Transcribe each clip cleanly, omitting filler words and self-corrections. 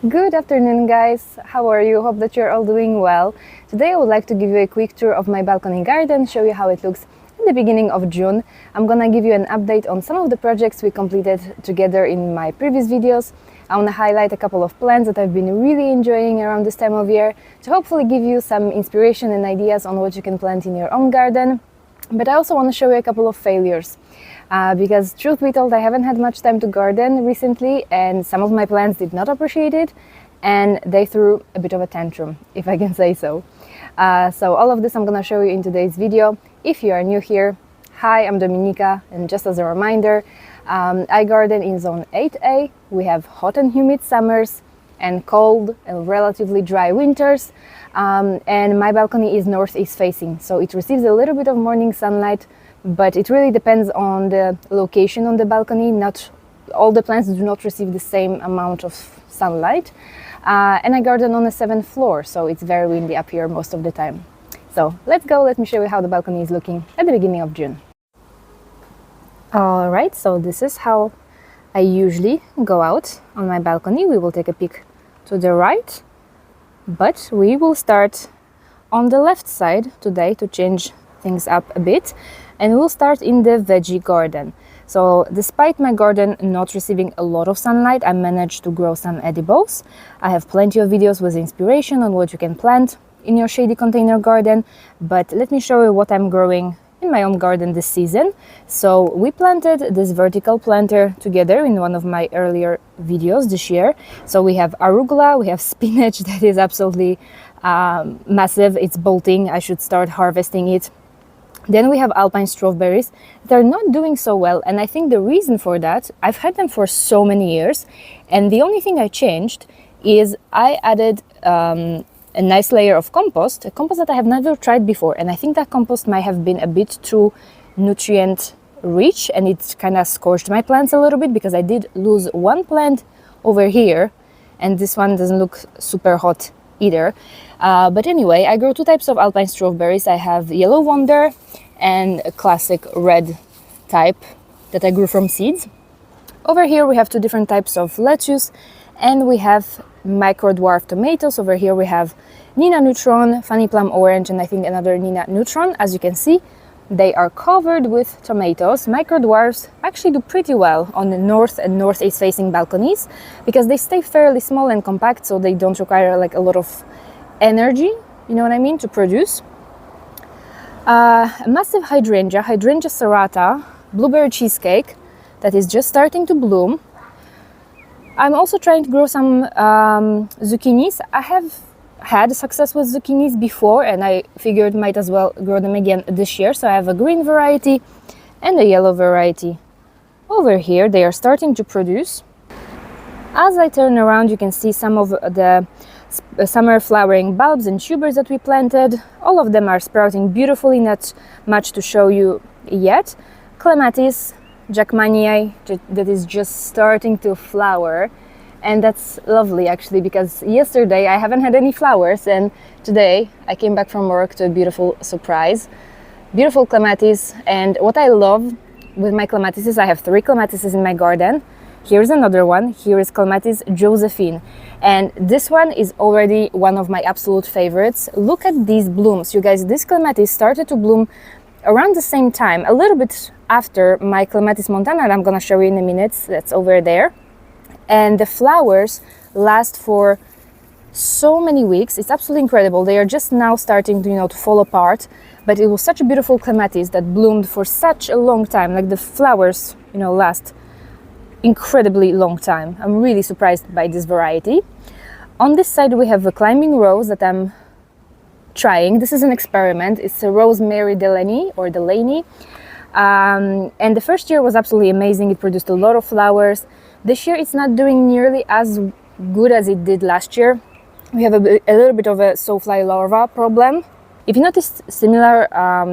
Good afternoon, guys. How are you? Hope that you're all doing well. Today I would like to give you a quick tour of my balcony garden, show you how it looks in the beginning of June. I'm gonna give you an update on some of the projects we completed together in my previous videos. I want to highlight a couple of plants that I've been really enjoying around this time of year to hopefully give you some inspiration and ideas on what you can plant in your own garden. But I also want to show you a couple of failures. Because truth be told, I haven't had much time to garden recently and some of my plants did not appreciate it and they threw a bit of a tantrum, if I can say so. So all of this I'm gonna show you in today's video. If you are new here, hi, I'm Dominika, and just as a reminder, I garden in zone 8A. We have hot and humid summers and cold and relatively dry winters, and my balcony is northeast facing, so it receives a little bit of morning sunlight, but it really depends on the location on the balcony. Not all the plants do not receive the same amount of sunlight, and I garden on the 7th floor, so it's very windy up here most of the time. So let's go, let me show you how the balcony is looking at the beginning of June. Alright, so this is how I usually go out on my balcony. We will take a peek to the right, but we will start on the left side today to change things up a bit, and we'll start in the veggie garden. So despite my garden not receiving a lot of sunlight, I managed to grow some edibles. I have plenty of videos with inspiration on what you can plant in your shady container garden, but let me show you what I'm growing in my own garden this season. So we planted this vertical planter together in one of my earlier videos this year. So we have arugula, we have spinach that is absolutely massive, it's bolting, I should start harvesting it. Then we have alpine strawberries. They're not doing so well, and I think the reason for that, I've had them for so many years, and the only thing I changed is I added a nice layer of compost, a compost that I have never tried before, and I think that compost might have been a bit too nutrient rich, and it kind of scorched my plants a little bit because I did lose one plant over here, and this one doesn't look super hot either. But anyway, I grow two types of alpine strawberries. I have yellow wonder and a classic red type that I grew from seeds. Over here we have two different types of lettuce, and we have micro dwarf tomatoes. Over here we have Nina Neutron, Funny Plum Orange, and I think another Nina Neutron. As you can see, they are covered with tomatoes. Micro dwarfs actually do pretty well on the north and northeast facing balconies because they stay fairly small and compact, so they don't require like a lot of energy, you know what I mean, to produce. A massive hydrangea serrata, blueberry cheesecake that is just starting to bloom. I'm also trying to grow some zucchinis. I have had success with zucchinis before, and I figured might as well grow them again this year. So I have a green variety and a yellow variety. Over here they are starting to produce. As I turn around, you can see some of the summer flowering bulbs and tubers that we planted. All of them are sprouting beautifully, not much to show you yet. Clematis, jackmanii, that is just starting to flower. And that's lovely actually, because yesterday I haven't had any flowers, and today I came back from work to a beautiful surprise. Beautiful clematis, and what I love with my clematis is I have 3 clematises in my garden. Here's another one. Here is Clematis Josephine, and this one is already one of my absolute favorites. Look at these blooms, you guys. This clematis started to bloom around the same time, a little bit after my Clematis montana, and I'm gonna show you in a minute. That's over there. And the flowers last for so many weeks. It's absolutely incredible. They are just now starting to, to fall apart, but it was such a beautiful clematis that bloomed for such a long time. Like the flowers, last incredibly long time. I'm really surprised by this variety. On this side we have a climbing rose that I'm trying. This is an experiment. It's a rosemary Delany or Delany. And the first year was absolutely amazing. It produced a lot of flowers. This year it's not doing nearly as good as it did last year. We have a little bit of a sawfly larva problem. If you notice similar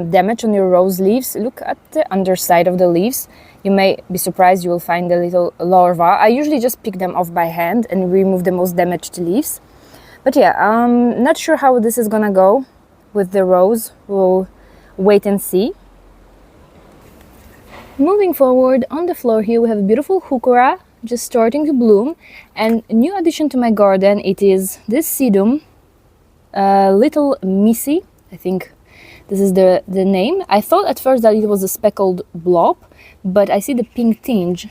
damage on your rose leaves, look at the underside of the leaves. You may be surprised you will find a little larva. I usually just pick them off by hand and remove the most damaged leaves. But yeah, I'm not sure how this is gonna go with the rose. We'll wait and see. Moving forward, on the floor here we have a beautiful Heuchera just starting to bloom. And a new addition to my garden, it is this Sedum, little Missy, I think this is the name. I thought at first that it was a speckled blob, but I see the pink tinge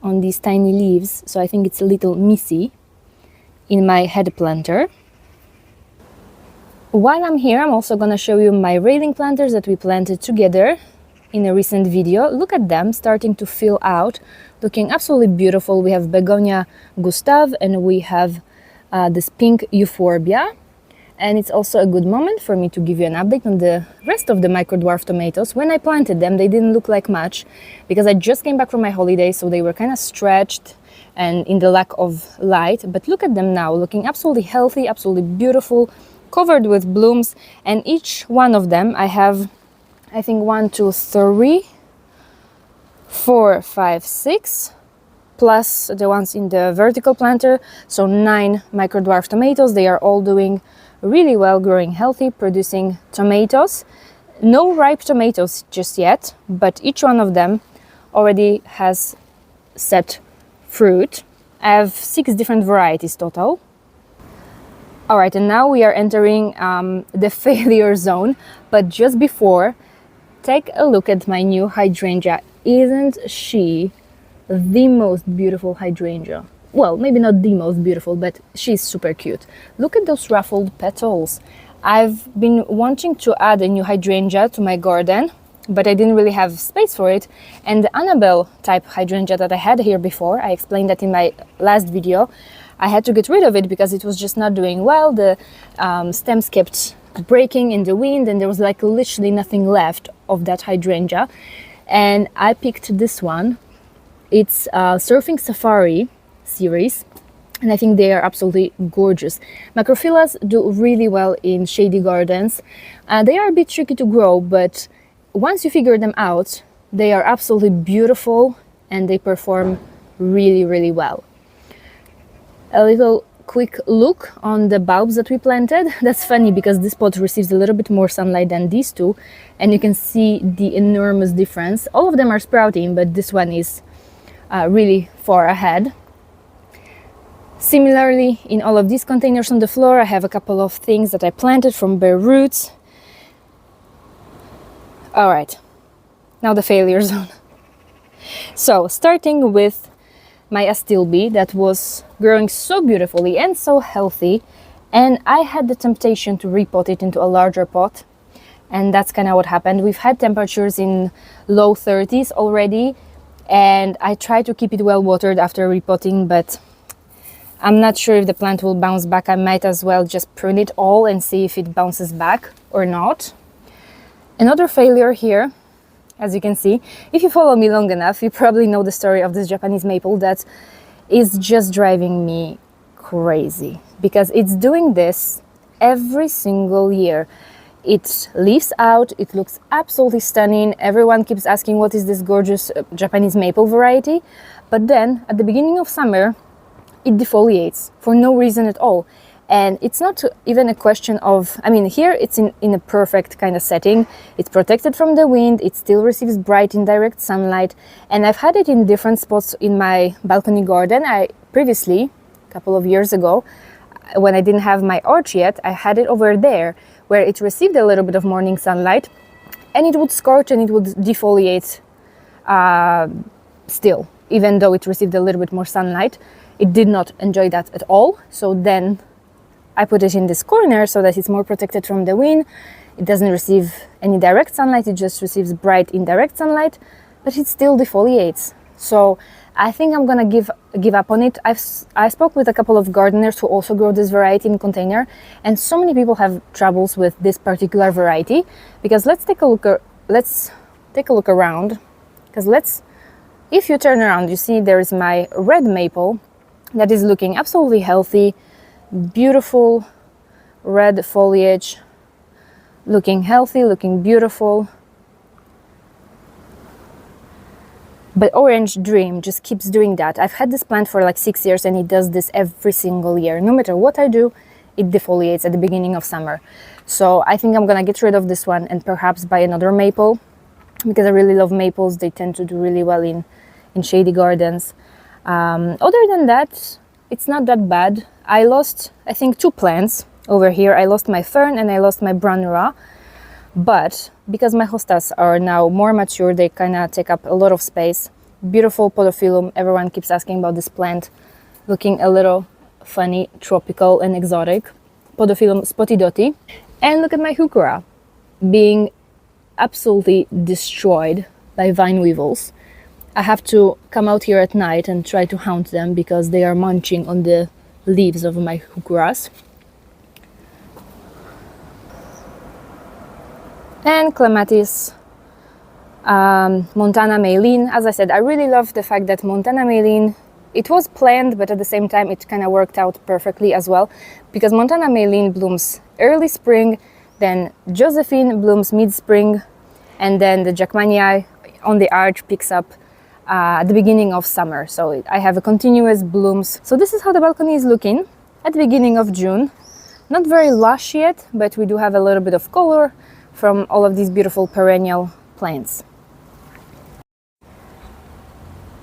on these tiny leaves, so I think it's a little Missy in my head planter. While I'm here, I'm also gonna show you my railing planters that we planted together in a recent video. Look at them starting to fill out, looking absolutely beautiful. We have Begonia Gustave and we have this pink Euphorbia. And it's also a good moment for me to give you an update on the rest of the micro dwarf tomatoes. When I planted them, they didn't look like much because I just came back from my holiday, so they were kind of stretched and in the lack of light. But look at them now, looking absolutely healthy, absolutely beautiful, covered with blooms. And each one of them, I have, I think 1, 2, 3, 4, 5, 6, plus the ones in the vertical planter, so 9 micro dwarf tomatoes. They are all doing really well, growing healthy, producing tomatoes. No ripe tomatoes just yet, but each one of them already has set fruit. I have 6 different varieties total. All right, and now we are entering the failure zone, but just before, take a look at my new hydrangea. Isn't she the most beautiful hydrangea? Well, maybe not the most beautiful, but she's super cute. Look at those ruffled petals. I've been wanting to add a new hydrangea to my garden, but I didn't really have space for it. And the Annabelle type hydrangea that I had here before, I explained that in my last video, I had to get rid of it because it was just not doing well. The stems kept breaking in the wind and there was like literally nothing left of that hydrangea. And I picked this one. It's Surfing Safari series, and I think they are absolutely gorgeous. Macrophyllus do really well in shady gardens. They are a bit tricky to grow, but once you figure them out, they are absolutely beautiful and they perform really, really well. A little quick look on the bulbs that we planted. That's funny because this pot receives a little bit more sunlight than these two, and you can see the enormous difference. All of them are sprouting, but this one is really far ahead. Similarly, in all of these containers on the floor, I have a couple of things that I planted from bare roots. All right, now the failure zone. So, starting with my astilbe that was growing so beautifully and so healthy, and I had the temptation to repot it into a larger pot, and that's kind of what happened. We've had temperatures in low 30s already, and I tried to keep it well watered after repotting, but I'm not sure if the plant will bounce back. I might as well just prune it all and see if it bounces back or not. Another failure here, as you can see, if you follow me long enough, you probably know the story of this Japanese maple that is just driving me crazy because it's doing this every single year. It leaves out, it looks absolutely stunning. Everyone keeps asking what is this gorgeous Japanese maple variety, but then at the beginning of summer, it defoliates for no reason at all. And it's not even a question of, I mean, here it's in a perfect kind of setting. It's protected from the wind, it still receives bright indirect sunlight, and I've had it in different spots in my balcony garden. I previously, a couple of years ago, when I didn't have my arch yet, I had it over there where it received a little bit of morning sunlight and it would scorch and it would defoliate still, even though it received a little bit more sunlight. It did not enjoy that at all. So then I put it in this corner so that it's more protected from the wind. It doesn't receive any direct sunlight, it just receives bright indirect sunlight, but it still defoliates. So I think I'm gonna give up on it. I spoke with a couple of gardeners who also grow this variety in container, and so many people have troubles with this particular variety. Because let's take a look around. Because if you turn around, you see there is my red maple that is looking absolutely healthy, beautiful red foliage, looking healthy, looking beautiful. But Orange Dream just keeps doing that. I've had this plant for like 6 years and it does this every single year. No matter what I do, it defoliates at the beginning of summer. So I think I'm gonna get rid of this one and perhaps buy another maple, because I really love maples. They tend to do really well in shady gardens. Other than that, it's not that bad. I lost, I think, 2 plants over here. I lost my fern and I lost my brunnera. But because my hostas are now more mature, they kind of take up a lot of space. Beautiful Podophyllum. Everyone keeps asking about this plant, looking a little funny, tropical and exotic. Podophyllum Spotty Dotty. And look at my Heuchera being absolutely destroyed by vine weevils. I have to come out here at night and try to hunt them because they are munching on the leaves of my Heucheras. And Clematis, Montana Mayleen. As I said, I really love the fact that Montana Mayleen, it was planned, but at the same time it kind of worked out perfectly as well, because Montana Mayleen blooms early spring, then Josephine blooms mid-spring, and then the jackmanii on the arch picks up at the beginning of summer. So I have a continuous blooms. So this is how the balcony is looking at the beginning of June. Not very lush yet, but we do have a little bit of color from all of these beautiful perennial plants.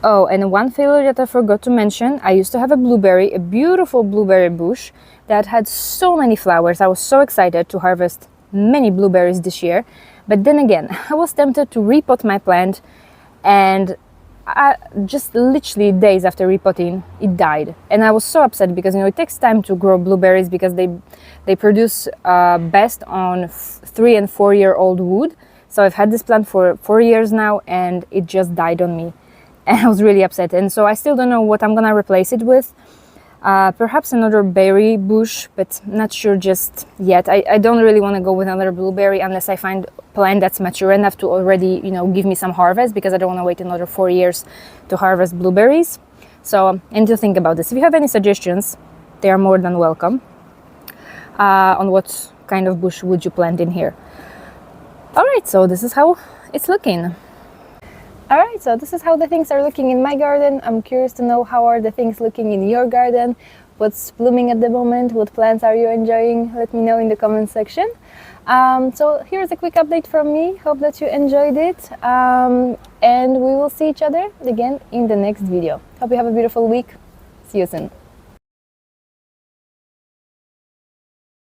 Oh, and one failure that I forgot to mention, I used to have a beautiful blueberry bush that had so many flowers. I was so excited to harvest many blueberries this year. But then again, I was tempted to repot my plant, and just literally days after repotting, it died. And I was so upset because, you know, it takes time to grow blueberries because they produce best on 3 and 4 year old wood. So I've had this plant for 4 years now and it just died on me. And I was really upset. And so I still don't know what I'm gonna replace it with. Perhaps another berry bush, but not sure just yet. I don't really want to go with another blueberry unless I find a plant that's mature enough to already, you know, give me some harvest, because I don't want to wait another 4 years to harvest blueberries. So I need to think about this. If you have any suggestions, they are more than welcome. On what kind of bush would you plant in here? All right, so this is how it's looking. All right, so this is how the things are looking in my garden. I'm curious to know, how are the things looking in your garden? What's blooming at the moment? What plants are you enjoying? Let me know in the comment section. So here's a quick update from me. Hope that you enjoyed it. And we will see each other again in the next video. Hope you have a beautiful week. See you soon.